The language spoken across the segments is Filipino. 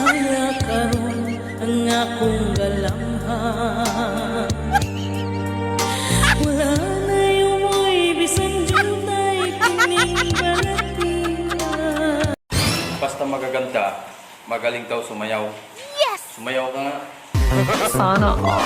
Bisaya karon ang akong galamhan. Wala na yung mo'y bisan junay kining balatian. Basta magaganda, magaling daw sumayaw. Yes! Sumayaw ka nga. Sana all.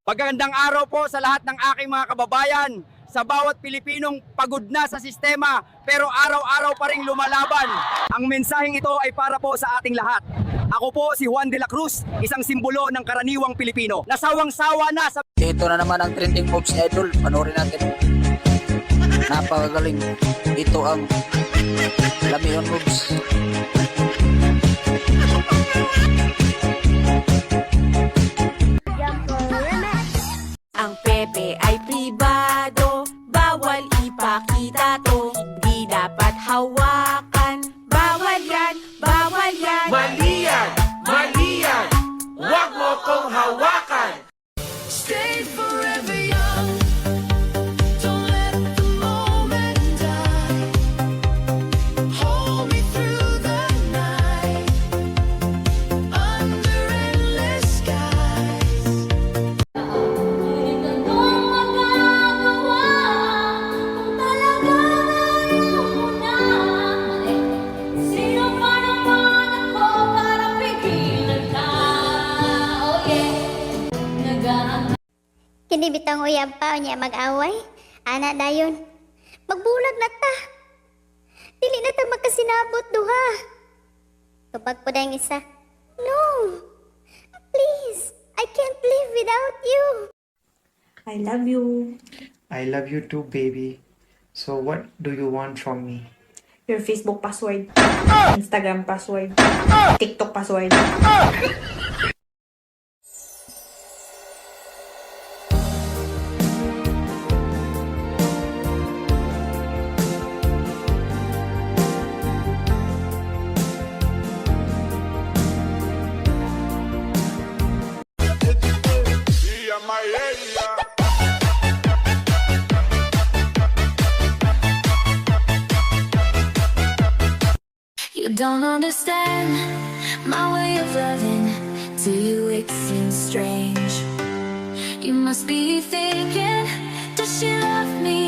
Magandang araw po sa lahat ng aking mga kababayan. Sa bawat Pilipinong pagod na sa sistema pero araw-araw pa ring lumalaban. Ang mensaheng ito ay para po sa ating lahat. Ako po si Juan de la Cruz, isang simbolo ng karaniwang Pilipino. Nasawang-sawa na sa... Ito na naman ang trending moves idol. Panoorin natin. Napakagaling. Ito ang Lamion moves. Ang Pepe ay pribado, bawal ipakita to. Hindi dapat hawakan, bawal yan, bawal yan. Mali yan! Mali yan! Huwag mo kong hawakan! Stay forever young. Don't let the moment die. Hold me through the night. Under endless skies. Hindi ko magagawa kung talagang ayaw mo na. Sino pa naman ako para pigilan ka? Oh yeah. Nag-aantay. Kini bitang uyab pa niya mag-away. Ana dayon. Magbulag na ta. Dili na ta magkasinabot duha. Tubag po dahil isa. No. Please. I can't live without you. I love you. I love you too, baby. So what do you want from me? Your Facebook password. Instagram password. TikTok password. You don't understand my way of loving. To you it seems strange. You must be thinking, does she love me